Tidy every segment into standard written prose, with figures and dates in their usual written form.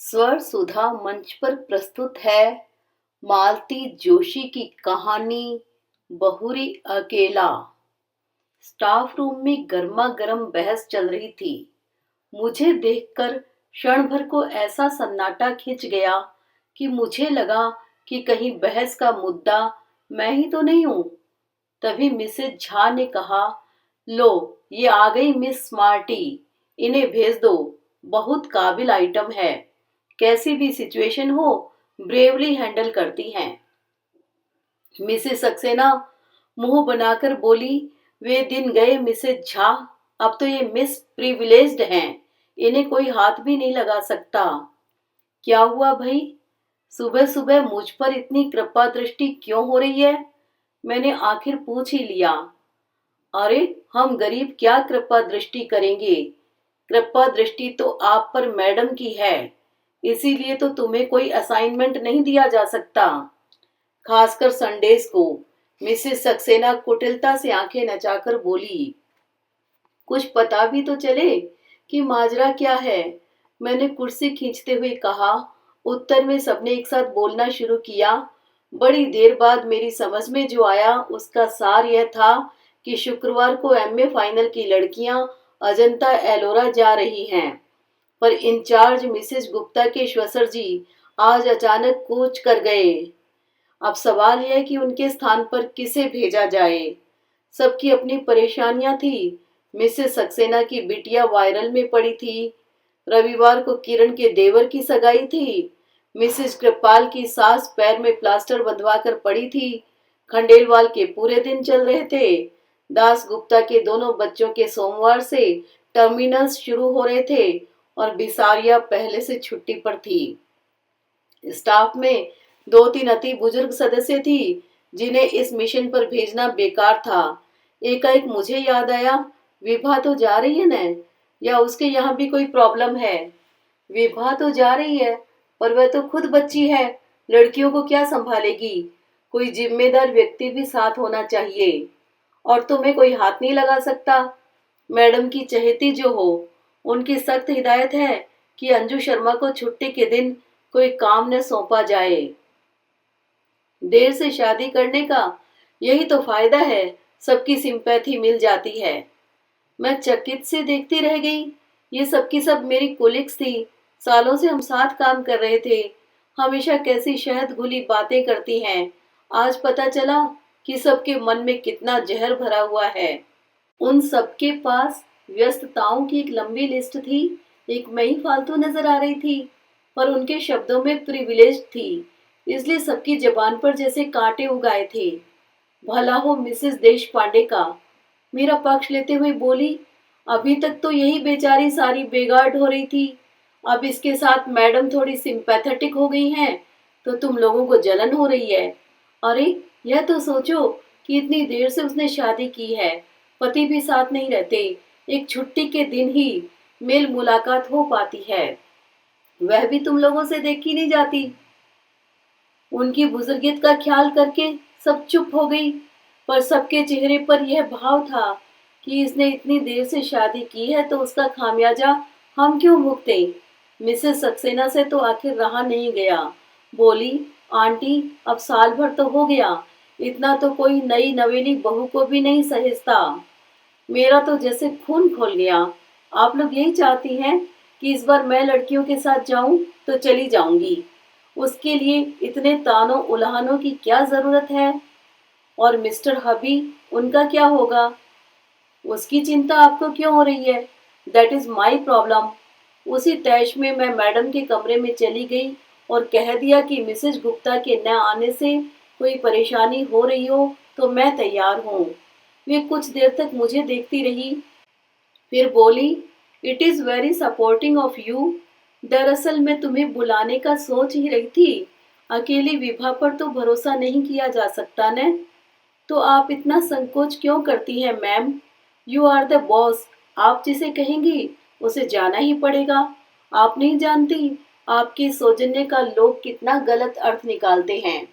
स्वर सुधा मंच पर प्रस्तुत है मालती जोशी की कहानी बहुरी अकेला। स्टाफ रूम में गर्मा गर्म बहस चल रही थी। मुझे देखकर क्षण भर को ऐसा सन्नाटा खिंच गया कि मुझे लगा कि कहीं बहस का मुद्दा मैं ही तो नहीं हूं। तभी मिसेज झा ने कहा, लो ये आ गई मिस स्मार्टी, इन्हें भेज दो, बहुत काबिल आइटम है, कैसी भी सिचुएशन हो ब्रेवली हैंडल करती हैं। मिसेस सक्सेना मुंह बनाकर बोली, वे दिन गए मिसेज झा, अब तो ये मिस प्रिविलेज्ड हैं, इन्हें कोई हाथ भी नहीं लगा सकता। क्या हुआ भाई, सुबह सुबह मुझ पर इतनी कृपा दृष्टि क्यों हो रही है? मैंने आखिर पूछ ही लिया। अरे हम गरीब क्या कृपा दृष्टि करेंगे, कृपा दृष्टि तो आप पर मैडम की है, इसीलिए तो तुम्हें कोई असाइनमेंट नहीं दिया जा सकता, खासकर संडेज को। मिसेस सक्सेना कुटिलता से आंखें नचाकर बोली, कुछ पता भी तो चले कि माजरा क्या है। मैंने कुर्सी खींचते हुए कहा। उत्तर में सबने एक साथ बोलना शुरू किया। बड़ी देर बाद मेरी समझ में जो आया उसका सार यह था कि शुक्रवार को एमए फाइनल की लड़कियां अजंता एलोरा जा रही हैं, पर इंचार्ज मिसेज गुप्ता के श्वसर जी आज अचानक कूच कर गए। अब सवाल यह है कि उनके स्थान पर किसे भेजा जाए। सबकी अपनी परेशानियां थी। मिसेस सक्सेना की बिटिया वायरल में पड़ी थी। रविवार को किरण के देवर की सगाई थी। मिसेस कृपाल की सास पैर में प्लास्टर बंधवा कर पड़ी थी। खंडेलवाल के पूरे दिन चल रहे थे। दास गुप्ता के दोनों बच्चों के सोमवार से टर्मिनल्स शुरू हो रहे थे और बिसारिया पहले से छुट्टी पर थी। स्टाफ में 2-3 अति बुजुर्ग सदस्य थी जिन्हें इस मिशन पर भेजना बेकार था। एकाएक मुझे याद आया, विभा तो जा रही है न, या उसके यहाँ भी कोई प्रॉब्लम है? विभा तो जा रही है, पर वह तो खुद बच्ची है, लड़कियों को क्या संभालेगी? कोई जिम्मेदार व्यक्ति भी साथ होना चाहिए, और तुम्हें कोई हाथ नहीं लगा सकता। मैडम की चहेती जो हो, उनकी सख्त हिदायत है कि अंजू शर्मा को छुट्टी के दिन कोई काम न सौंपा जाए। देर से शादी करने का यही तो फायदा है, सबकी सिंपैथी मिल जाती है। मैं चकित से देखती रह गई। ये सब की सब मेरी कोलिग्स थी, सालों से हम साथ काम कर रहे थे, हमेशा कैसी शहद घुली बातें करती हैं। आज पता चला कि सबके मन में कितना जहर भरा हुआ है। उन सबके पास व्यस्तताओं की एक लंबी लिस्ट थी, एक मैं ही फालतू नजर आ रही थी, पर उनके शब्दों में प्रिविलेज थी, इसलिए सबकी जबान पर जैसे कांटे उगाए थे। भला हो मिसेस देश पांडे का। मेरा पक्ष लेते हुए बोली, अभी तक तो यही बेचारी सारी बेगार्ड हो रही थी, अब इसके साथ मैडम थोड़ी सिंपैथेटिक हो गई हैं तो तुम लोगों को जलन हो रही है। अरे यह तो सोचो कि इतनी देर से उसने शादी की है, पति भी साथ नहीं रहते, एक छुट्टी के दिन ही मेल मुलाकात हो पाती है, वह भी तुम लोगों से देखी नहीं जाती। उनकी बुजुर्गियत का ख्याल करके सब चुप हो गई, पर सबके चेहरे पर यह भाव था कि इसने इतनी देर से शादी की है तो उसका खामियाजा हम क्यों भुगते। मिसेस सक्सेना से तो आखिर रहा नहीं गया। बोली, आंटी अब साल भर तो हो गया, इतना तो कोई नई नवेली बहू को भी नहीं सहेजता। मेरा तो जैसे खून खोल गया। आप लोग यही चाहती हैं कि इस बार मैं लड़कियों के साथ जाऊं तो चली जाऊंगी, उसके लिए इतने तानों उल्हानों की क्या जरूरत है? और मिस्टर हबी, उनका क्या होगा? उसकी चिंता आपको क्यों हो रही है? That is my problem. उसी तैश में मैं मैडम के कमरे में चली गई और कह दिया कि मिसेज गुप्ता के न आने से कोई परेशानी हो रही हो तो मैं तैयार हूँ। वे कुछ देर तक मुझे देखती रही, फिर बोली, it is very supporting of you. दरअसल मैं तुम्हें बुलाने का सोच ही रही थी। अकेली विभा पर तो भरोसा नहीं किया जा सकता न। तो आप इतना संकोच क्यों करती हैं ma'am? You are the boss, आप जिसे कहेंगी उसे जाना ही पड़ेगा। आप नहीं जानती आपके सौजन्य का लोग कितना गलत अर्थ निकालते हैं।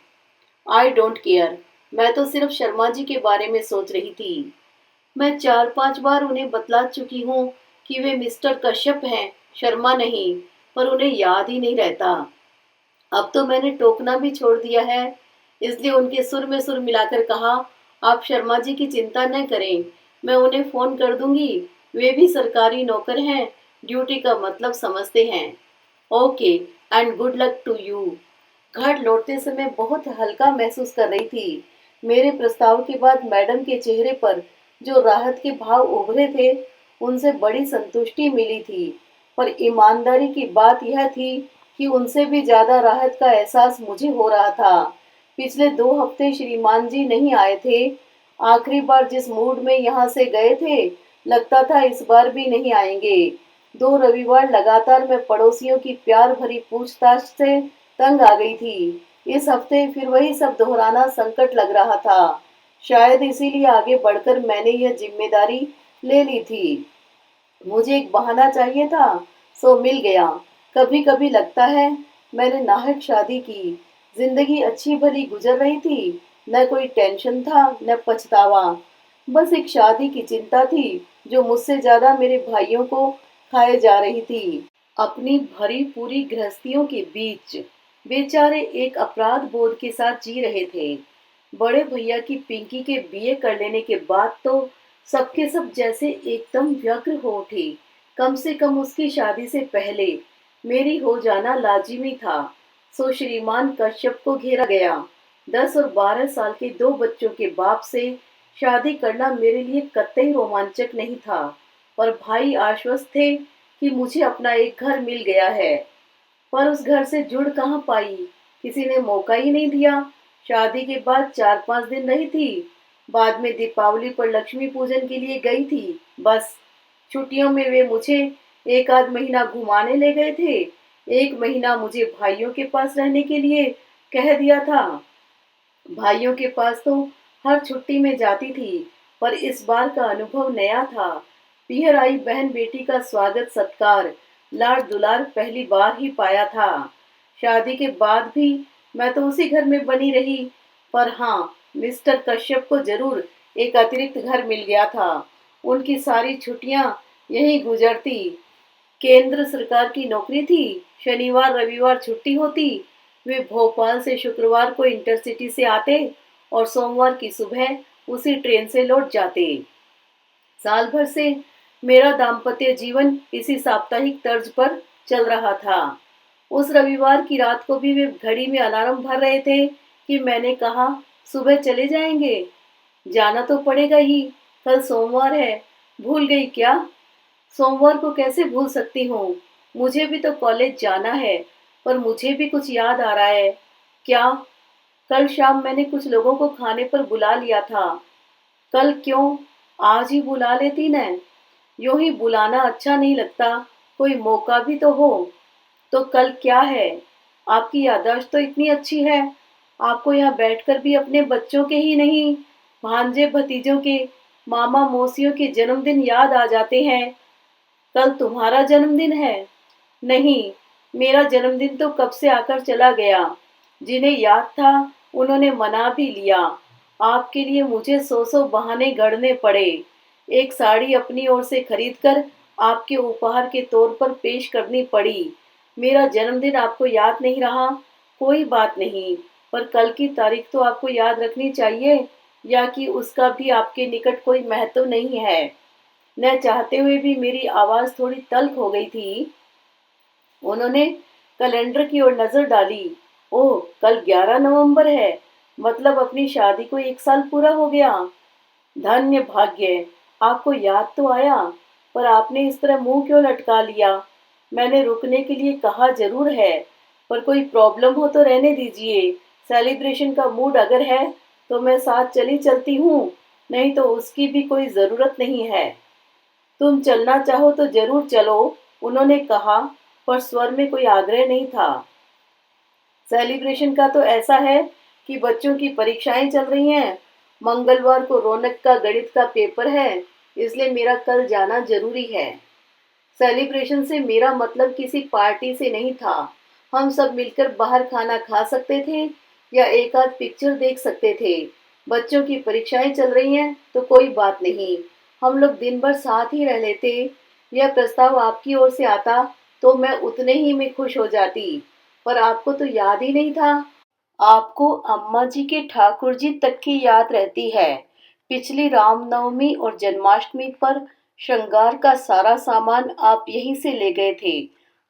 आई डोंट केयर, मैं तो सिर्फ शर्मा जी के बारे में सोच रही थी। मैं 4-5 बार उन्हें बतला चुकी हूँ कि वे मिस्टर कश्यप हैं, शर्मा नहीं। पर उन्हें याद ही नहीं रहता। अब तो मैंने टोकना भी छोड़ दिया है। इसलिए उनके सुर में सुर मिलाकर कहा, आप शर्मा जी की चिंता न करें, मैं उन्हें फोन कर दूंगी। वे भी सरकारी नौकर हैं, ड्यूटी का मतलब समझते हैं। Okay, and good luck to you. घर लौटते समय बहुत हल्का महसूस कर रही थी। मेरे प्रस्ताव के बाद मैडम के चेहरे पर जो राहत के भाव उभरे थे, उनसे बड़ी संतुष्टि मिली थी। पर ईमानदारी की बात यह थी कि उनसे भी ज्यादा राहत का एहसास मुझे हो रहा था। पिछले 2 हफ्ते श्रीमान जी नहीं आए थे। आखिरी बार जिस मूड में यहाँ से गए थे, लगता था इस बार भी नहीं आएंगे। 2 रविवार लगातार मैं पड़ोसियों की प्यार भरी पूछताछ से तंग आ गई थी। इस हफ्ते फिर वही सब दोहराना संकट लग रहा था। शायद इसीलिए आगे बढ़कर मैंने यह जिम्मेदारी ले ली थी। मुझे एक बहाना चाहिए था, सो मिल गया। कभी कभी लगता है मैंने नाहक शादी की। जिंदगी अच्छी भली गुजर रही थी, न कोई टेंशन था न पछतावा। बस एक शादी की चिंता थी जो मुझसे ज्यादा मेरे भाइयों को खाए जा रही थी। अपनी भरी पूरी गृहस्थियों के बीच बेचारे एक अपराध बोध के साथ जी रहे थे। बड़े भैया की पिंकी के बीए कर लेने के बाद तो सबके सब जैसे एकदम व्यग्र हो उठे। कम से कम उसकी शादी से पहले मेरी हो जाना लाजिमी था। सो श्रीमान कश्यप को घेरा गया। 10 और 12 साल के 2 बच्चों के बाप से शादी करना मेरे लिए कतई रोमांचक नहीं था। पर भाई आश्वस्त थे कि मुझे अपना एक घर मिल गया है। पर उस घर से जुड़ कहाँ पाई, किसी ने मौका ही नहीं दिया। शादी के बाद 4-5 दिन रही थी। बाद में दीपावली पर लक्ष्मी पूजन के लिए गई थी। बस छुट्टियों में वे मुझे 1 आध महीना घुमाने ले गए थे। 1 महीना मुझे भाइयों के पास रहने के लिए कह दिया था। भाइयों के पास तो हर छुट्टी में जाती थी, पर इस बार का अनुभव नया था। पीहर आई बहन बेटी का स्वागत सत्कार, लाड दुलार पहली बार ही पाया था। शादी के बाद भी मैं तो उसी घर में बनी रही। पर हाँ, मिस्टर कश्यप को जरूर एक अतिरिक्त घर मिल गया था। उनकी सारी छुट्टियां यहीं गुजरती। केंद्र सरकार की नौकरी थी। शनिवार रविवार छुट्टी होती। वे भोपाल से शुक्रवार को इंटरसिटी से आते और सोमवार की सुबह उसी ट्रेन से लौट जाते। साल भर से मेरा दाम्पत्य जीवन इसी साप्ताहिक तर्ज पर चल रहा था। उस रविवार की रात को भी वे घड़ी में अलार्म भर रहे थे कि मैंने कहा, सुबह चले जाएंगे। जाना तो पड़ेगा ही, कल सोमवार है। भूल गई क्या? सोमवार को कैसे भूल सकती हूँ? मुझे भी तो कॉलेज जाना है। पर मुझे भी कुछ याद आ रहा है। क्या? कल शाम मैंने कुछ लोगों को खाने पर बुला लिया था। कल क्यों, आज ही बुला लेती न। यूं ही बुलाना अच्छा नहीं लगता, कोई मौका भी तो हो। तो कल क्या है? आपकी याददाश्त तो इतनी अच्छी है, आपको यहाँ बैठकर भी अपने बच्चों के ही नहीं, भांजे भतीजों के, मामा मौसियों के जन्मदिन याद आ जाते हैं। कल तुम्हारा जन्मदिन है? नहीं, मेरा जन्मदिन तो कब से आकर चला गया। जिन्हें याद था उन्होंने मना भी लिया। आपके लिए मुझे 100 बहाने गढ़ने पड़े। एक साड़ी अपनी ओर से खरीदकर आपके उपहार के तौर पर पेश करनी पड़ी। मेरा जन्मदिन आपको याद नहीं रहा, कोई बात नहीं। पर कल की तारीख तो आपको याद रखनी चाहिए, या कि उसका भी आपके निकट कोई महत्व नहीं है। न चाहते हुए भी मेरी आवाज थोड़ी तल्ख हो गई थी। उन्होंने कैलेंडर की ओर नजर डाली। ओह, कल 11 नवंबर है, मतलब अपनी शादी को 1 साल पूरा हो गया। धन्य भाग्य, आपको याद तो आया। पर आपने इस तरह मुंह क्यों लटका लिया? मैंने रुकने के लिए कहा जरूर है, पर कोई प्रॉब्लम हो तो रहने दीजिए। सेलिब्रेशन का मूड अगर है तो मैं साथ चली चलती हूँ, नहीं तो उसकी भी कोई जरूरत नहीं है। तुम चलना चाहो तो जरूर चलो, उन्होंने कहा, पर स्वर में कोई आग्रह नहीं था। सेलिब्रेशन का तो ऐसा है कि बच्चों की परीक्षाएं चल रही हैं। मंगलवार को रौनक का गणित का पेपर है, इसलिए मेरा कल जाना जरूरी है। सेलिब्रेशन से मेरा मतलब किसी पार्टी से नहीं था। हम सब मिलकर बाहर खाना खा सकते थे या एक आध पिक्चर देख सकते थे। बच्चों की परीक्षाएं चल रही हैं तो कोई बात नहीं, हम लोग दिन भर साथ ही रह लेते। यह प्रस्ताव आपकी ओर से आता तो मैं उतने ही में खुश हो जाती, पर आपको तो याद ही नहीं था। आपको अम्मा जी के ठाकुर जी तक की याद रहती है। पिछली रामनवमी और जन्माष्टमी पर श्रृंगार का सारा सामान आप यहीं से ले गए थे।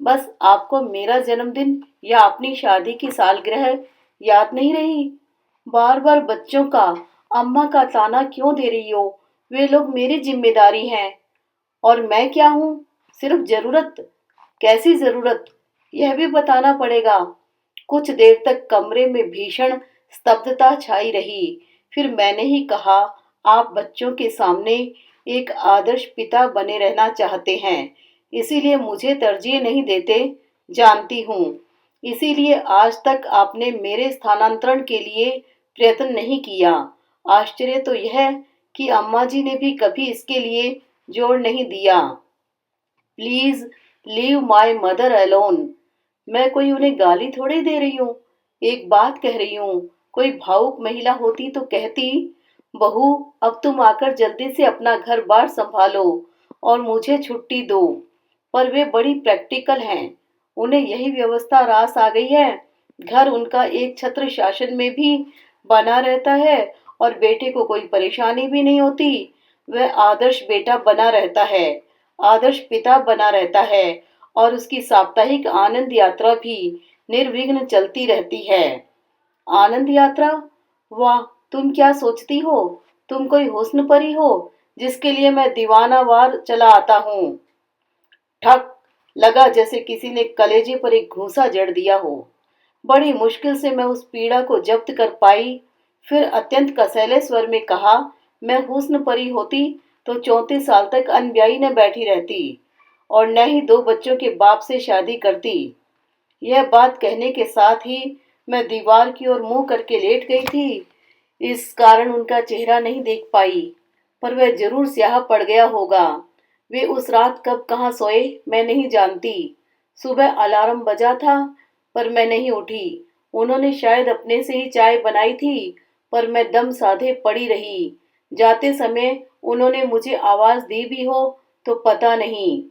बस आपको मेरा जन्मदिन या अपनी शादी की सालगिरह याद नहीं रही? बार बार बच्चों का अम्मा का ताना क्यों दे रही हो? वे लोग मेरी जिम्मेदारी हैं। और मैं क्या हूँ? सिर्फ जरूरत। कैसी जरूरत? यह भी बताना पड़ेगा। कुछ देर तक कमरे में भीषण स्तब्धता छाई रही। फिर मैंने ही कहा, आप बच्चों के सामने एक आदर्श पिता बने रहना चाहते हैं, इसीलिए मुझे तरजीह नहीं देते, जानती हूँ। इसीलिए आज तक आपने मेरे स्थानांतरण के लिए प्रयत्न नहीं किया। आश्चर्य तो यह कि अम्मा जी ने भी कभी इसके लिए जोर नहीं दिया। Please leave my mother alone. मैं कोई उन्हें गाली थोड़ी दे रही हूँ, एक बात कह रही हूँ। कोई भावुक महिला होती तो कहती, बहू अब तुम आकर जल्दी से अपना घर बार संभालो और मुझे छुट्टी दो। पर वे बड़ी प्रैक्टिकल हैं, उन्हें यही व्यवस्था रास आ गई है। घर उनका एक छत्र शासन में भी बना रहता है और बेटे को कोई परेशानी भी नहीं होती। वह आदर्श बेटा बना रहता है, आदर्श पिता बना रहता है और उसकी साप्ताहिक आनंद यात्रा भी निर्विघ्न चलती रहती है। आनंद यात्रा? वाह, तुम क्या सोचती हो? तुम कोई हुस्न परी हो जिसके लिए मैं दीवानावार चला आता हूँ। ठक लगा जैसे किसी ने कलेजे पर एक घूंसा जड़ दिया हो। बड़ी मुश्किल से मैं उस पीड़ा को जब्त कर पाई। फिर अत्यंत कसैले स्वर में कहा, मैं हुस्न परी होती तो 34 साल तक अनब्याई न बैठी रहती और न ही 2 बच्चों के बाप से शादी करती। यह बात कहने के साथ ही मैं दीवार की ओर मुंह करके लेट गई थी। इस कारण उनका चेहरा नहीं देख पाई, पर वह जरूर स्याह पड़ गया होगा। वे उस रात कब कहाँ सोए मैं नहीं जानती। सुबह अलार्म बजा था, पर मैं नहीं उठी। उन्होंने शायद अपने से ही चाय बनाई थी, पर मैं दम साधे पड़ी रही। जाते समय उन्होंने मुझे आवाज दी भी हो तो पता नहीं।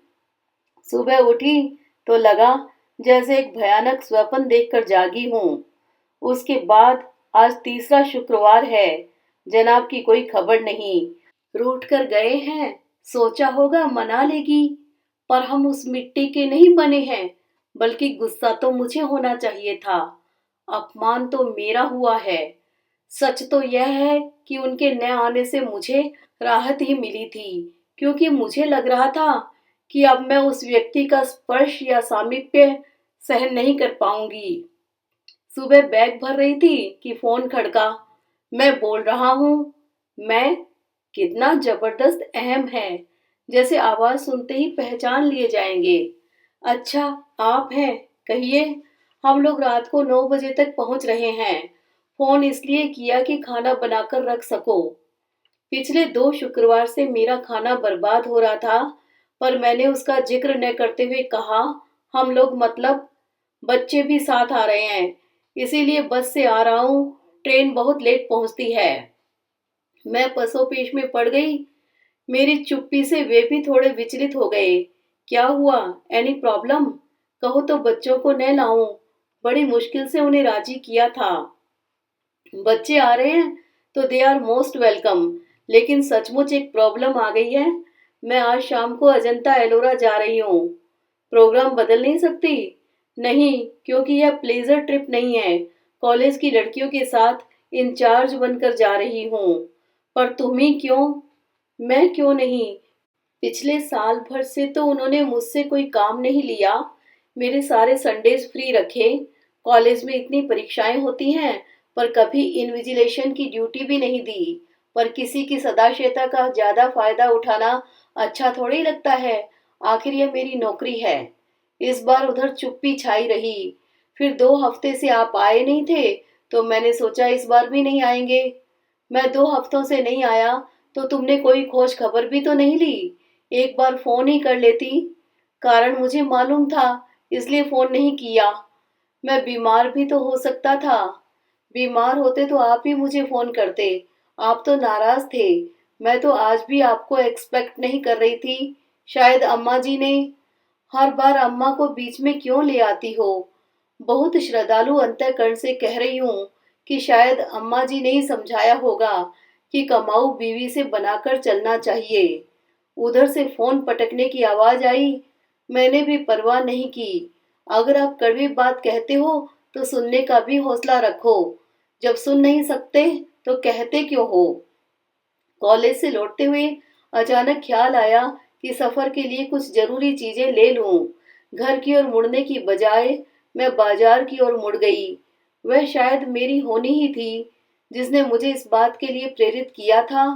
सुबह उठी तो लगा जैसे एक भयानक स्वप्न देखकर जागी हूँ। उसके बाद आज तीसरा शुक्रवार है, जनाब की कोई खबर नहीं। रूठ कर गए हैं, सोचा होगा मना लेगी, पर हम उस मिट्टी के नहीं बने हैं, बल्कि गुस्सा तो मुझे होना चाहिए था। अपमान तो मेरा हुआ है। सच तो यह है कि उनके न आने से मुझे राहत ही मिली थी, क्योंकि मुझे लग रहा था कि अब मैं उस व्यक्ति का स्पर्श या सामीप्य सहन नहीं कर पाऊंगी। सुबह बैग भर रही थी कि फोन खड़का। मैं बोल रहा हूँ। मैं? कितना जबरदस्त अहम है, जैसे आवाज सुनते ही पहचान लिए जाएंगे। अच्छा, आप हैं, कहिए। हम लोग रात को 9 बजे तक पहुंच रहे हैं। फोन इसलिए किया कि खाना बनाकर रख सको। पिछले 2 शुक्रवार से मेरा खाना बर्बाद हो रहा था, पर मैंने उसका जिक्र न करते हुए कहा, हम लोग मतलब बच्चे भी साथ आ रहे हैं, इसीलिए बस से आ रहा हूँ, ट्रेन बहुत लेट पहुंचती है। मैं पसोपेश में पड़ गई। मेरी चुप्पी से वे भी थोड़े विचलित हो गए। क्या हुआ? Any problem? कहो तो बच्चों को न लाऊं। बड़ी मुश्किल से उन्हें राजी किया था। बच्चे आ रहे हैं तो दे आर मोस्ट वेलकम, लेकिन सचमुच एक प्रॉब्लम आ गई है। मैं आज शाम को अजंता एलोरा जा रही हूँ। प्रोग्राम बदल नहीं सकती? नहीं, क्योंकि यह प्लेजर ट्रिप नहीं है। कॉलेज की लड़कियों के साथ इंचार्ज बनकर जा रही हूँ। पर तुम ही क्यों? मैं क्यों नहीं? पिछले साल भर से तो उन्होंने मुझसे कोई काम नहीं लिया। मेरे सारे संडेज फ्री रखे। कॉलेज में इतनी परीक्षाएं होती हैं, पर कभी इन्विजिलेशन की ड्यूटी भी नहीं दी। पर किसी की सदाशयता का ज्यादा फायदा उठाना अच्छा थोड़ी लगता है। आखिर यह मेरी नौकरी है। इस बार उधर चुप्पी छाई रही। फिर 2 हफ्ते से आप आए नहीं थे, तो मैंने सोचा इस बार भी नहीं आएंगे। मैं 2 हफ्तों से नहीं आया तो तुमने कोई खोज खबर भी तो नहीं ली? एक बार फोन ही कर लेती। कारण मुझे मालूम था, इसलिए फोन नहीं किया। मैं बीमार भी तो हो सकता था। बीमार होते तो आप ही मुझे फोन करते। आप तो नाराज थे। मैं तो आज भी आपको एक्सपेक्ट नहीं कर रही थी। शायद अम्मा जी ने। हर बार अम्मा को बीच में क्यों ले आती हो? बहुत श्रद्धालु अंतःकरण से कह रही हूँ कि शायद अम्मा जी ने ही समझाया होगा कि कमाऊ बीवी से बनाकर चलना चाहिए। उधर से फोन पटकने की आवाज आई। मैंने भी परवाह नहीं की। अगर आप कड़वी बात कहते हो तो सुनने का भी हौसला रखो। जब सुन नहीं सकते तो कहते क्यों हो? कॉलेज से लौटते हुए अचानक ख्याल आया कि सफर के लिए कुछ जरूरी चीजें ले लूं। घर की ओर मुड़ने की बजाय मैं बाजार की ओर मुड़ गई। वह शायद मेरी होनी ही थी जिसने मुझे इस बात के लिए प्रेरित किया था,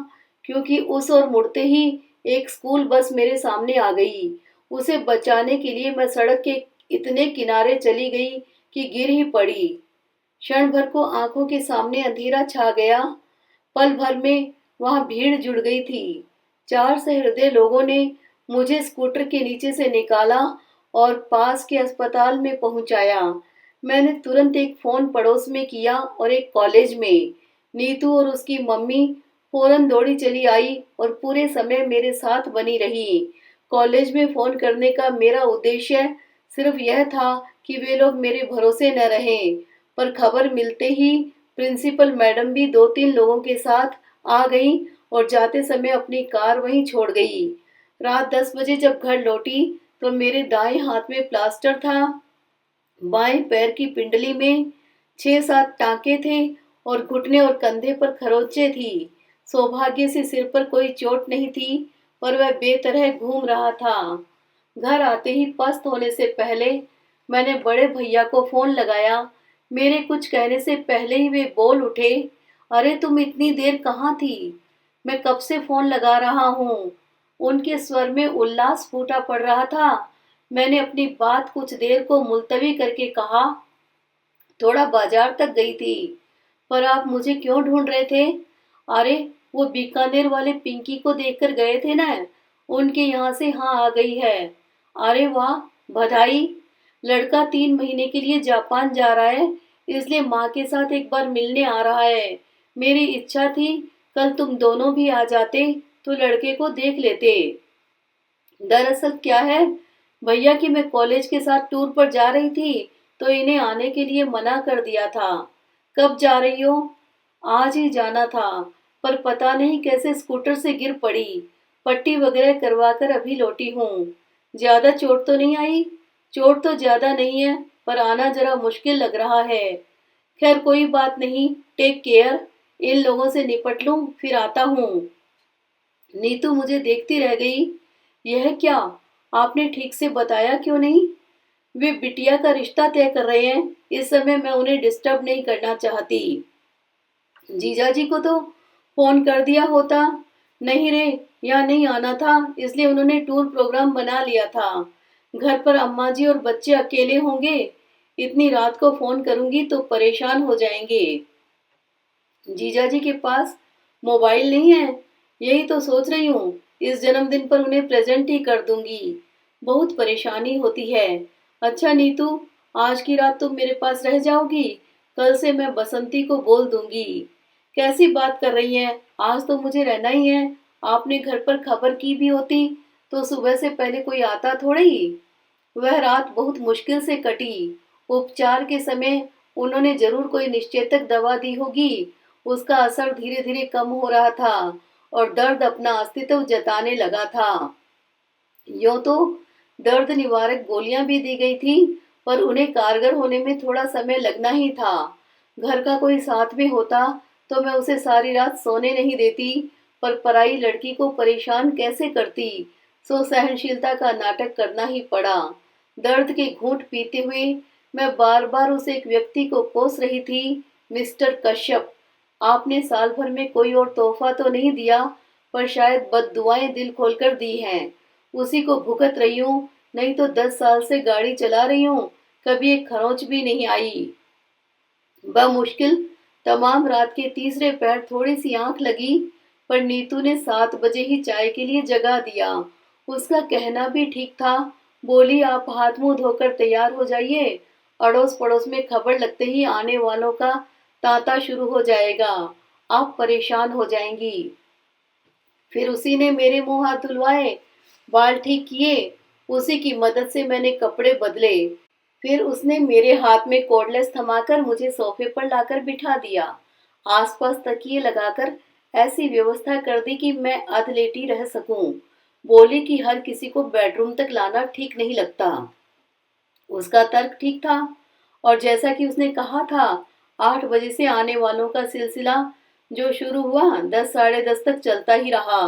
क्योंकि उस ओर मुड़ते ही एक स्कूल बस मेरे सामने आ गई। उसे बचाने के लिए मैं सड़क के इतने किनारे चली गई कि गिर ही पड़ी। क्षण भर को आंखों के सामने अंधेरा छा गया। पल भर में वहां भीड़ जुड़ गई थी। चार सहृदय लोगों ने मुझे स्कूटर के नीचे से निकाला और पास के अस्पताल में पहुंचाया। मैंने तुरंत एक फोन पड़ोस में किया और एक कॉलेज में। नीतू और उसकी मम्मी फौरन दौड़ी चली आई और पूरे समय मेरे साथ बनी रही। कॉलेज में फोन करने का मेरा उद्देश्य सिर्फ यह था कि वे लोग मेरे भरोसे न रहें, पर खबर मिलते ही प्रिंसिपल मैडम भी दो तीन लोगों के साथ आ गई और जाते समय अपनी कार वहीं छोड़ गई। रात 10 बजे जब घर लौटी तो मेरे दाएं हाथ में प्लास्टर था। बाएं पैर की पिंडली में 6-7 टांके थे और घुटने और कंधे पर खरोंचे थी। सौभाग्य से सिर पर कोई चोट नहीं थी, पर वह बेतरह घूम रहा था। घर आते ही पस्त होने से पहले मैंने बड़े भैया को फोन लगाया। मेरे कुछ कहने से पहले ही वे बोल उठे, अरे तुम इतनी देर कहाँ थी? मैं कब से फोन लगा रहा हूँ। उनके स्वर में उल्लास फूटा पड़ रहा था। मैंने अपनी बात कुछ देर को मुलतवी करके कहा, थोड़ा बाजार तक गई थी। पर आप मुझे क्यों ढूंढ रहे थे? अरे वो बीकानेर वाले पिंकी को देखकर गए थे ना, उनके यहाँ से हाँ आ गई है। अरे वाह, बधाई। लड़का 3 महीने के लिए जापान जा रहा है, इसलिए माँ के साथ एक बार मिलने आ रहा है। मेरी इच्छा थी कल तुम दोनों भी आ जाते तो लड़के को देख लेते। दरअसल क्या है भैया कि मैं कॉलेज के साथ टूर पर जा रही थी, तो इन्हें आने के लिए मना कर दिया था। कब जा रही हो? आज ही जाना था, पर पता नहीं कैसे स्कूटर से गिर पड़ी। पट्टी वगैरह करवाकर अभी लौटी हूँ। ज्यादा चोट तो नहीं आई? चोट तो ज्यादा नहीं है, पर आना जरा मुश्किल लग रहा है। खैर कोई बात नहीं, टेक केयर। इन लोगों से निपट लूं फिर आता हूँ। नीतू मुझे देखती रह गई। यह क्या, आपने ठीक से बताया क्यों नहीं? वे बिटिया का रिश्ता तय कर रहे हैं, इस समय मैं उन्हें डिस्टर्ब नहीं करना चाहती। जीजाजी को तो फोन कर दिया होता। नहीं रे, यहाँ नहीं आना था, इसलिए उन्होंने टूर प्रोग्राम बना लिया था। घर पर अम्मा जी और बच्चे अकेले होंगे, इतनी रात को फोन करूंगी तो परेशान हो जाएंगे। जीजाजी के पास मोबाइल नहीं है, यही तो सोच रही हूँ इस जन्मदिन पर उन्हें प्रेजेंट ही कर दूंगी। बहुत परेशानी होती है। अच्छा नीतू, आज की रात तुम मेरे पास रह जाओगी? कल से मैं बसंती को बोल दूंगी। कैसी बात कर रही हैं, आज तो मुझे रहना ही है। आपने घर पर खबर की भी होती तो सुबह से पहले कोई आता थोड़े ही। वह रात बहुत मुश्किल से कटी। उपचार के समय उन्होंने जरूर कोई निश्चेतक दवा दी होगी। उसका असर धीरे धीरे कम हो रहा था और दर्द अपना अस्तित्व जताने लगा था। यूं तो दर्द निवारक गोलियां भी दी गई थी, पर उन्हें कारगर होने में थोड़ा समय लगना ही था। घर का कोई साथ में होता तो मैं उसे सारी रात सोने नहीं देती, पर पराई लड़की को परेशान कैसे करती, सो सहनशीलता का नाटक करना ही पड़ा। दर्द के घूंट पीते हुए मैं बार बार उस एक व्यक्ति को कोस रही थी, मिस्टर कश्यप। आपने साल भर में कोई और तोहफा तो नहीं दिया, पर शायद बद्दुआएं दिल खोलकर दी हैं। उसी को भुगत रही हूँ, नहीं तो 10 साल से गाड़ी चला रही हूँ, कभी एक खरोंच भी नहीं आई। बमुश्किल तमाम रात के तीसरे पहर थोड़ी सी आंख लगी, पर नीतू ने 7 बजे ही चाय के लिए जगा दिया। उसका कहना भी ठीक था। बोली, आप हाथ मुंह धोकर तैयार हो जाइए, अड़ोस पड़ोस में खबर लगते ही आने वालों का तांता शुरू हो जाएगा, आप परेशान हो जाएंगी। फिर उसी ने मेरे मुंह हाथ धुलवाए, बाल ठीक किए उसी की मदद से मैंने कपड़े बदले। फिर उसने मेरे हाथ में कॉर्डलेस थमाकर मुझे सोफे पर लाकर बिठा दिया। आसपास तकिए लगाकर ऐसी व्यवस्था कर दी कि मैं अधलेटी रह सकूं। बोली कि हर किसी को बेडरूम तक लाना ठीक नहीं लगता। उसका तर्क ठीक था, और जैसा कि उसने कहा था, 8 बजे से आने वालों का सिलसिला जो शुरू हुआ 10 साढ़े 10 तक चलता ही रहा।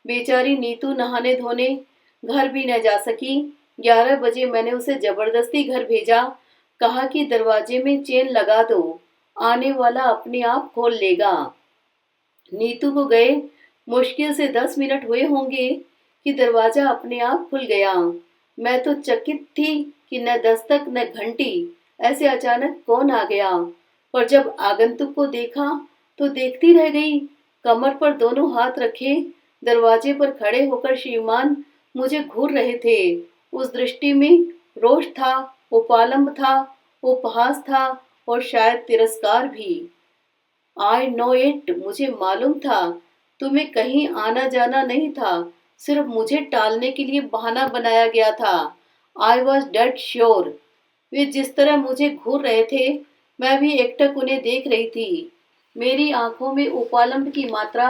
बेचारी नीतू नहाने धोने घर भी न जा सकी। 11 बजे मैंने उसे जबरदस्ती घर भेजा। कहा कि दरवाजे में चेन लगा दो, आने वाला अपने आप खोल लेगा। नीतू को गए मुश्किल से 10 मिनट हुए होंगे कि दरवाजा अपने आप खुल गया। मैं तो चकित थी कि न दस्तक न घंटी, ऐसे अचानक कौन आ गया। पर जब आगंतुक को देखा तो देखती रह गई। कमर पर दोनों हाथ रखे दरवाजे पर खड़े होकर श्रीमान मुझे घूर रहे थे। उस दृष्टि में रोष था, उपालंब था, उपहास था, और शायद तिरस्कार भी। आई नो इट, मुझे मालूम था। तुम्हें कहीं आना जाना नहीं था, सिर्फ मुझे टालने के लिए बहाना बनाया गया था। I was dead sure. वे जिस तरह मुझे घूर रहे थे, मैं भी एकटक उन्हें देख रही थी। मेरी आंखों में उपालंब की मात्रा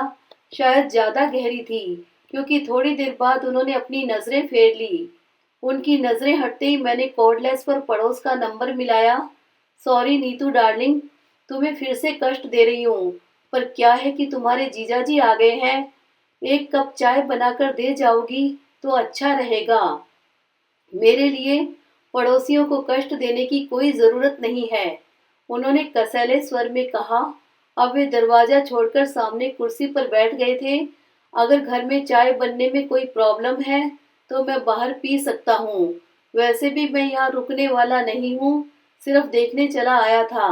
शायद ज्यादा गहरी थी, क्योंकि थोड़ी देर बाद उन्होंने अपनी नजरें फेर ली। उनकी नजरें हटते ही मैंने कॉर्डलेस पर पड़ोस का नंबर मिलाया। सॉरी नीतू डार्लिंग, तुम्हें फिर से कष्ट दे रही हूँ, पर क्या है कि तुम्हारे जीजाजी आ गए हैं। एक कप चाय बनाकर दे जाओगी तो अच्छा रहेगा। मेरे लिए पड़ोसियों को कष्ट देने की कोई जरूरत नहीं है, उन्होंने कसैले स्वर में कहा। अब वे दरवाजा छोड़कर सामने कुर्सी पर बैठ गए थे। अगर घर में चाय बनने में कोई प्रॉब्लम है तो मैं बाहर पी सकता हूँ। वैसे भी मैं यहाँ रुकने वाला नहीं हूँ, सिर्फ देखने चला आया था।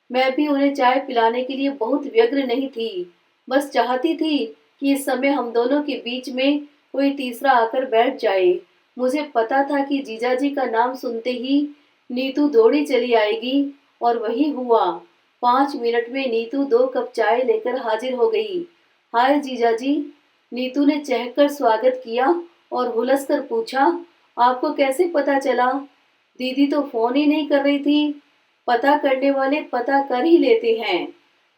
मैं भी उन्हें चाय पिलाने के लिए बहुत व्यग्र नहीं थी, बस चाहती थी कि इस समय हम दोनों के बीच में कोई तीसरा आकर बैठ जाए। मुझे पता था कि जीजाजी का नाम सुनते ही नीतू दौड़ी चली आएगी, और वही हुआ। 5 मिनट में नीतू 2 कप चाय लेकर हाजिर हो गई। हाय जीजाजी, नीतू ने चहककर स्वागत किया और हुलस कर पूछा, आपको कैसे पता चला? दीदी तो फोन ही नहीं कर रही थी। पता करने वाले पता कर ही लेते हैं,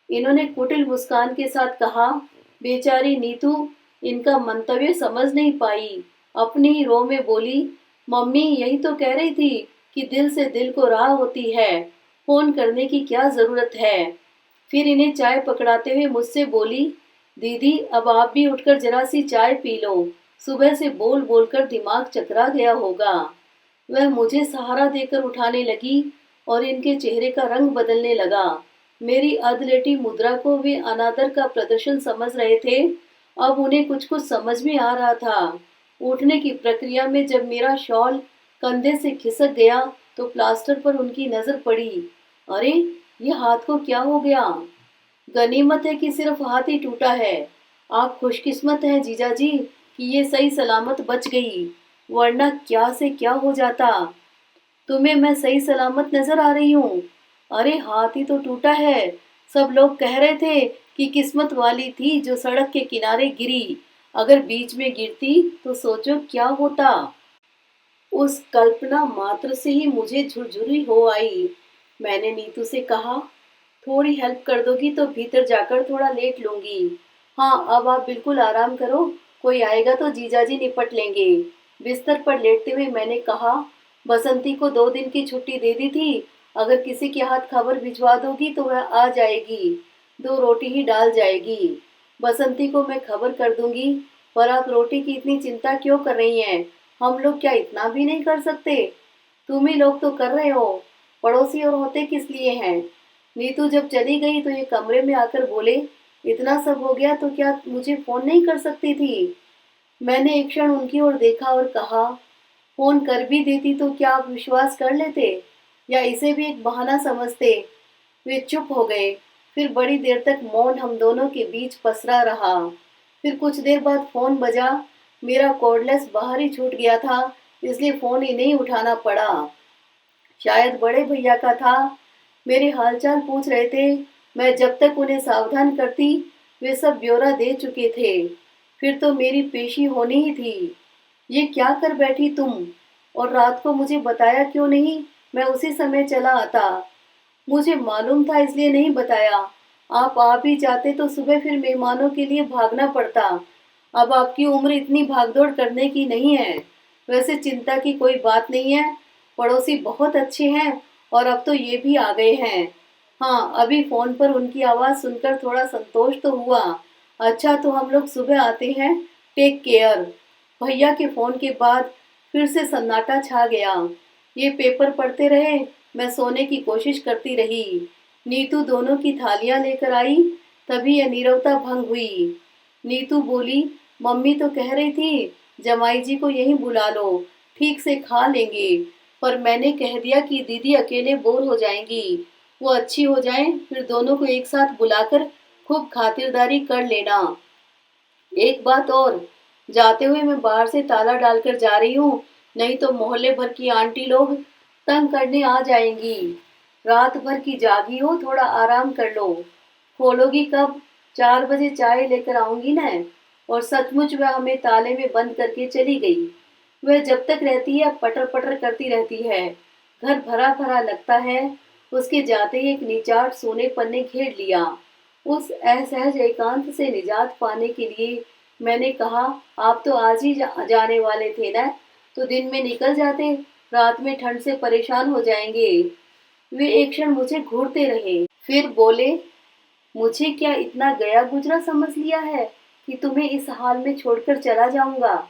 इन्होंने कुटिल मुस्कान के साथ कहा। बेचारी नीतू इनका मंतव्य समझ नहीं पाई। अपनी ही रो में बोली, मम्मी यही तो कह रही थी कि दिल से दिल को राह होती है, फोन करने की क्या जरूरत है। फिर इन्हें चाय पकड़ाते हुए मुझसे बोली, दीदी अब आप भी उठकर जरा सी चाय पी लो, सुबह से बोल बोलकर दिमाग चकरा गया होगा। वह मुझे सहारा देकर उठाने लगी और इनके चेहरे का रंग बदलने लगा। मेरी अधलेटी मुद्रा को वे अनादर का प्रदर्शन समझ रहे थे। अब उन्हें कुछ कुछ समझ में आ रहा था। उठने की प्रक्रिया में जब मेरा शॉल कंधे से खिसक गया तो प्लास्टर पर उनकी नजर पड़ी। अरे, ये हाथ को क्या हो गया? गनीमत है कि सिर्फ हाथ ही टूटा है। आप खुशकिस्मत हैं जीजाजी कि ये सही सलामत बच गई, वरना क्या से क्या हो जाता। तुम्हें मैं सही सलामत नजर आ रही हूँ? अरे हाथ ही तो टूटा है। सब लोग कह रहे थे कि किस्मत वाली थी जो सड़क के किनारे गिरी। अगर बीच में गिरती तो सोचो क्या होता। उस कल्पना मात्र से ही मुझे झुरझुरी हो आई। मैंने नीतू से कहा, थोड़ी हेल्प कर दोगी तो भीतर जाकर थोड़ा लेट लूंगी। हाँ, अब आप बिल्कुल आराम करो, कोई आएगा तो जीजाजी निपट लेंगे। बिस्तर पर लेटते हुए मैंने कहा, बसंती को 2 दिन की छुट्टी दे दी थी। अगर किसी के हाथ खबर भिजवा दोगी तो वह आ जाएगी, 2 रोटी ही डाल जाएगी। बसंती को मैं खबर कर दूंगी, पर आप रोटी की इतनी चिंता क्यों कर रही हैं? हम लोग क्या इतना भी नहीं कर सकते? तुम ही लोग तो कर रहे हो, पड़ोसी और होते किस लिए हैं? नीतू जब चली गई तो ये कमरे में आकर बोले, इतना सब हो गया तो क्या मुझे फोन नहीं कर सकती थी? मैंने एक क्षण उनकी ओर देखा और कहा, फोन कर भी देती तो क्या आप विश्वास कर लेते, या इसे भी एक बहाना समझते? वे चुप हो गए। फिर बड़ी देर तक मौन हम दोनों के बीच पसरा रहा। फिर कुछ देर बाद फोन बजा। मेरा कॉर्डलेस बाहर ही छूट गया था, इसलिए फोन ही नहीं उठाना पड़ा। शायद बड़े भैया का था। मेरे हालचाल पूछ रहे थे। मैं जब तक उन्हें सावधान करती वे सब ब्यौरा दे चुके थे। फिर तो मेरी पेशी होनी ही थी। ये क्या कर बैठी तुम? और रात को मुझे बताया क्यों नहीं? मैं उसी समय चला आता। मुझे मालूम था इसलिए नहीं बताया। आप आ भी जाते तो सुबह फिर मेहमानों के लिए भागना पड़ता। अब आपकी उम्र इतनी भागदौड़ करने की नहीं है। वैसे चिंता की कोई बात नहीं है। पड़ोसी बहुत अच्छे हैं और अब तो ये भी आ गए हैं। हाँ, अभी फोन पर उनकी आवाज़ सुनकर थोड़ा संतोष तो हुआ। अच्छा, तो हम लोग सुबह आते हैं। Take care. भैया के फोन के बाद फिर से सन्नाटा छा गया। ये पेपर पढ़ते रहे। मैं सोने की कोशिश करती रही। नीतू दोनों की थालियां लेकर आई। तभी यह नीरवता भंग हुई। नीतू बोली, मम्मी तो कह रही थी जमाई जी को यहीं बुला लो, ठीक से खा लेंगे। पर मैंने कह दिया कि दीदी अकेले बोर हो जाएंगी। वो अच्छी हो जाएं, फिर दोनों को एक साथ बुलाकर खूब खातिरदारी कर लेना। एक बात और, जाते हुए मैं बाहर से ताला डालकर जा रही हूँ, नहीं तो मोहल्ले भर की आंटी लोग तंग करने आ जाएंगी। रात भर की जागी हो, थोड़ा आराम कर लो। खोलोगी कब? 4 बजे चाय लेकर आऊंगी ना। और सचमुच वह हमें ताले में बंद करके चली गई। वह जब तक रहती है पटर पटर करती रहती है। घर भरा भरा लगता है। उसके जाते ही एक निचाट सोनेपन ने घेर लिया। उस असहज एकांत से निजात पाने के लिए मैंने कहा, आप तो आज ही जाने वाले थे ना, तो दिन में निकल जाते, रात में ठंड से परेशान हो जाएंगे। वे एक क्षण मुझे घूरते रहे, फिर बोले, मुझे क्या इतना गया गुजरा समझ लिया है कि तुम्हें इस हाल में छोड़कर चला जाऊंगा?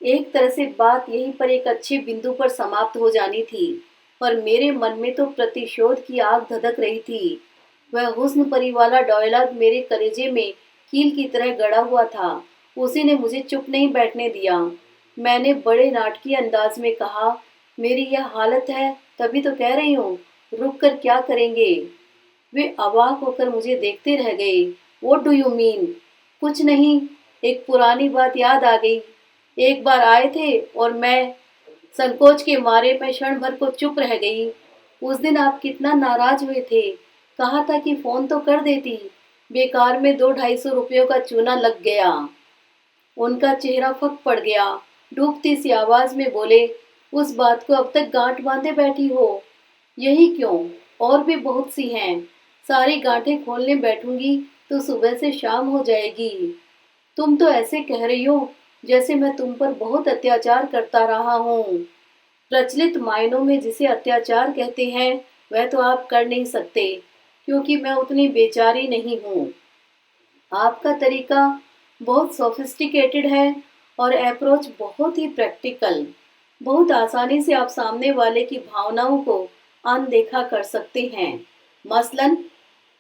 एक तरह से बात यहीं पर एक अच्छे बिंदु पर समाप्त हो जानी थी, पर मेरे मन में तो प्रतिशोध की आग धधक रही थी। वह हुस्न परी वाला डायलॉग मेरे कलेजे में कील की तरह गड़ा हुआ था। उसी ने मुझे चुप नहीं बैठने दिया। मैंने बड़े नाटकीय अंदाज में कहा, मेरी यह हालत है तभी तो कह रही हूँ, रुक कर क्या करेंगे? वे अवाक होकर मुझे देखते रह गए। What do you mean? कुछ नहीं, एक पुरानी बात याद आ गई। एक बार आए थे और मैं संकोच के मारे मैं क्षण भर को चुप रह गई। उस दिन आप कितना नाराज हुए थे। कहा था कि फोन तो कर देती। बेकार में 200-250 रुपयों का चूना लग गया। उनका चेहरा फक पड़ गया। डूबती सी आवाज में बोले, उस बात को अब तक गांठ बांधे बैठी हो? यही क्यों, और भी बहुत सी हैं। सारी गांठें खोलने बैठूंगी तो सुबह से शाम हो जाएगी। तुम तो ऐसे कह रही हो जैसे मैं तुम पर बहुत अत्याचार करता रहा हूँ। प्रचलित मायनों में जिसे अत्याचार कहते हैं वह तो आप कर नहीं सकते, क्योंकि मैं उतनी बेचारी नहीं हूँ। आपका तरीका बहुत सोफिस्टिकेटेड है और अप्रोच बहुत ही प्रैक्टिकल। बहुत आसानी से आप सामने वाले की भावनाओं को अनदेखा कर सकते हैं। मसलन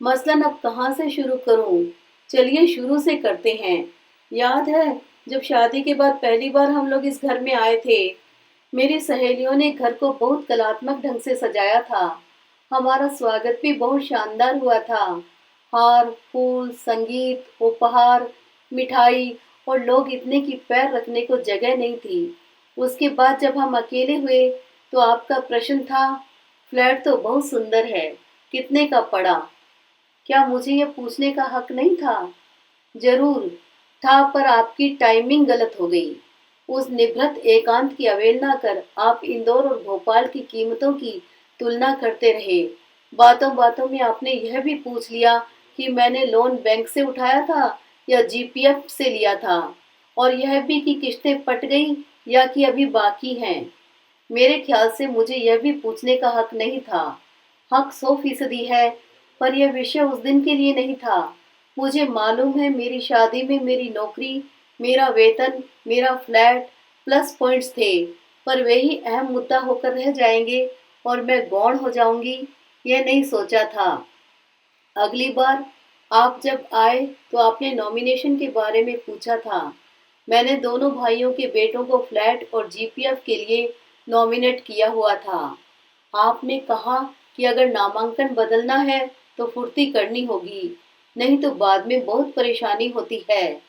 मसलन अब कहाँ से शुरू करूँ? चलिए शुरू से करते हैं। याद है जब शादी के बाद पहली बार हम लोग इस घर में आए थे, मेरी सहेलियों ने घर को बहुत कलात्मक ढंग से सजाया था। हमारा स्वागत भी बहुत शानदार हुआ था। हार, फूल, संगीत, उपहार, मिठाई, और लोग इतने कि पैर रखने को जगह नहीं थी। उसके बाद जब हम अकेले हुए तो आपका प्रश्न था, फ्लैट तो बहुत सुंदर है, कितने का पड़ा? क्या मुझे यह पूछने का हक नहीं था? जरूर था, पर आपकी टाइमिंग गलत हो गई। उस निभृत एकांत की अवहेलना कर आप इंदौर और भोपाल की कीमतों की तुलना करते रहे। बातों बातों में आपने यह भी पूछ लिया कि मैंने लोन बैंक से उठाया था या जीपीएफ से लिया था, और यह भी कि किस्तें पट गई या कि अभी बाकी हैं। मेरे ख्याल से मुझे यह भी पूछने का हक नहीं था। हक 100% है, पर यह विषय उस दिन के लिए नहीं था। मुझे मालूम है मेरी शादी में मेरी नौकरी, मेरा वेतन, मेरा फ्लैट प्लस पॉइंट्स थे, पर वे ही अहम मुद्दा होकर रह जाएंगे और मैं गौण हो जाऊंगी, यह नहीं सोचा था। अगली बार आप जब आए तो आपने नॉमिनेशन के बारे में पूछा था। मैंने दोनों भाइयों के बेटों को फ्लैट और जीपीएफ के लिए नॉमिनेट किया हुआ था। आपने कहा कि अगर नामांकन बदलना है तो फुर्ती करनी होगी, नहीं तो बाद में बहुत परेशानी होती है।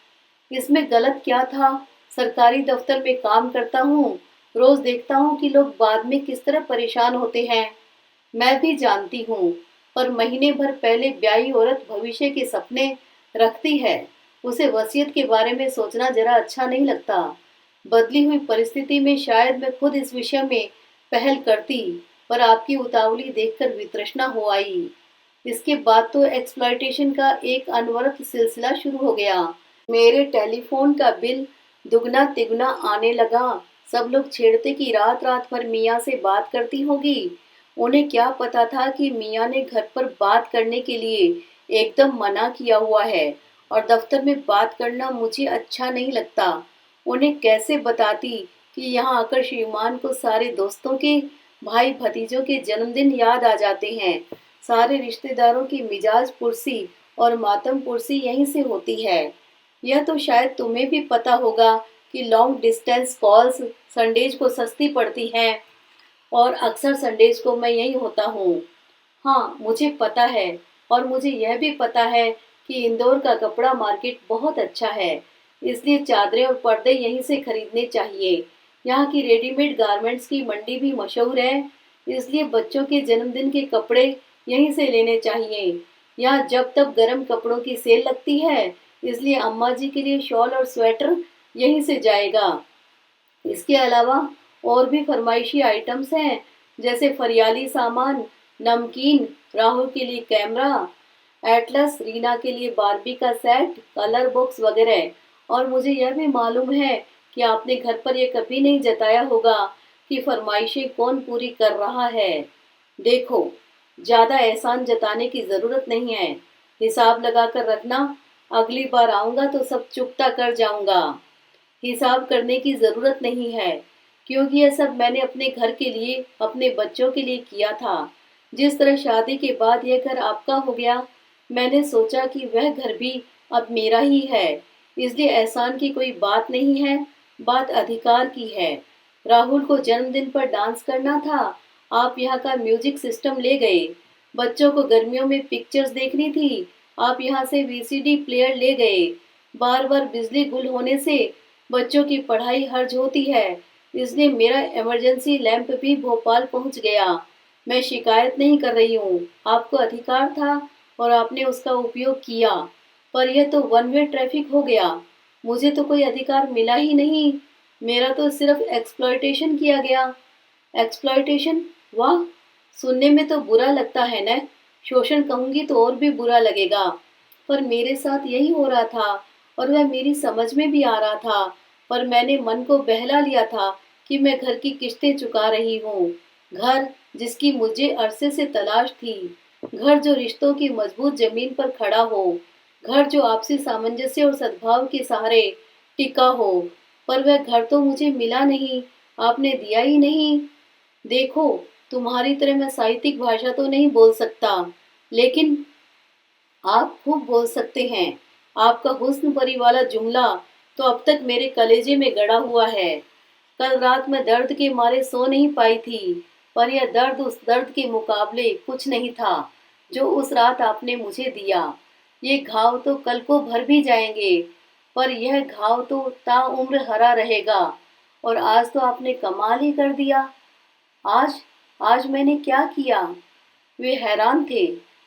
इसमें गलत क्या था? सरकारी दफ्तर में काम करता हूँ, रोज देखता हूँ कि लोग बाद में किस तरह परेशान होते हैं। मैं भी जानती हूँ, पर महीने भर पहले ब्याही औरत भविष्य के सपने रखती है, उसे वसीयत के बारे में सोचना जरा अच्छा नहीं लगता। बदली हुई परिस्थिति में शायद मैं खुद इस विषय में पहल करती, पर आपकी उतावली देखकर वितृष्णा हो आई। इसके बाद तो एक्सप्लॉयटेशन का एक अनवरत सिलसिला शुरू हो गया। मेरे टेलीफोन का बिल दुगना तिगुना आने लगा। सब लोग छेड़ते कि रात रात भर मियाँ से बात करती होगी। उन्हें क्या पता था कि मियाँ ने घर पर बात करने के लिए एकदम मना किया हुआ है और दफ्तर में बात करना मुझे अच्छा नहीं लगता। उन्हें कैसे बताती कि यहाँ आकर श्रीमान को सारे दोस्तों के, भाई भतीजों के जन्मदिन याद आ जाते हैं। सारे रिश्तेदारों की मिजाज पुरसी और मातम पुरसी यहीं से होती है। यह तो शायद तुम्हें भी पता होगा कि लॉन्ग डिस्टेंस कॉल्स संडेज को सस्ती पड़ती हैं और अक्सर संडेज को मैं यहीं होता हूँ। हाँ, मुझे पता है। और मुझे यह भी पता है कि इंदौर का कपड़ा मार्केट बहुत अच्छा है, इसलिए चादरें और पर्दे यहीं से खरीदने चाहिए। यहाँ की रेडीमेड गारमेंट्स की मंडी भी मशहूर है, इसलिए बच्चों के जन्मदिन के कपड़े यहीं से लेने चाहिए। यहाँ जब तब गर्म कपड़ों की सेल लगती है, इसलिए अम्मा जी के लिए शॉल और स्वेटर यहीं से जाएगा। इसके अलावा और भी फरमाइशी आइटम्स हैं, जैसे फरियाली सामान, नमकीन, राहुल के लिए कैमरा, एटलस, रीना के लिए बारबी का सेट, कलर बॉक्स वगैरह। और मुझे यह भी मालूम है कि आपने घर पर यह कभी नहीं जताया होगा कि फरमाइशें कौन पूरी कर रहा है। देखो, ज्यादा एहसान जताने की जरूरत नहीं है। हिसाब लगा कर रखना, अगली बार आऊंगा तो सब चुकता कर जाऊंगा। हिसाब करने की जरूरत नहीं है, क्योंकि यह सब मैंने अपने घर के लिए, अपने बच्चों के लिए किया था। जिस तरह शादी के बाद यह घर आपका हो गया, मैंने सोचा कि वह घर भी अब मेरा ही है। इसलिए एहसान की कोई बात नहीं है, बात अधिकार की है। राहुल को जन्मदिन पर डांस करना था, आप यहाँ का म्यूजिक सिस्टम ले गए। बच्चों को गर्मियों में पिक्चर्स देखनी थी, आप यहाँ से वीसीडी प्लेयर ले गए। बार बार बिजली गुल होने से बच्चों की पढ़ाई हर्ज होती है, इसलिए मेरा इमरजेंसी लैंप भी भोपाल पहुंच गया। मैं शिकायत नहीं कर रही हूँ, आपको अधिकार था और आपने उसका उपयोग किया, पर यह तो वन वे ट्रैफिक हो गया। मुझे तो कोई अधिकार मिला ही नहीं, मेरा तो सिर्फ एक्सप्लॉयटेशन किया गया। एक्सप्लॉयटेशन? वाह, सुनने में तो बुरा लगता है न। शोषण कहूंगी तो और भी बुरा लगेगा, पर मेरे साथ यही हो रहा था और वह मेरी समझ में भी आ रहा था। पर मैंने मन को बहला लिया था कि मैं घर की किस्तें चुका रही हूँ। घर जिसकी मुझे अरसे से तलाश थी, घर जो रिश्तों की मजबूत जमीन पर खड़ा हो, घर जो आपसी सामंजस्य और सद्भाव के सहारे टिका हो। पर वह घर तो मुझे मिला नहीं, आपने दिया ही नहीं। देखो, तुम्हारी तरह मैं साहित्यिक भाषा तो नहीं बोल सकता, लेकिन आप खूब बोल सकते हैं। आपका हुस्न परी वाला जुमला तो अब तक मेरे कलेजे में गड़ा हुआ है। कल रात मैं दर्द के मारे सो नहीं पाई थी, पर यह दर्द उस दर्द के मुकाबले कुछ नहीं था जो उस रात आपने मुझे दिया। ये घाव तो कल को भर भी जाएंगे, पर यह घाव तो ताउम्र हरा रहेगा। और आज तो आपने कमाल ही कर दिया। आज आज मैंने क्या किया? वे हैरान थे।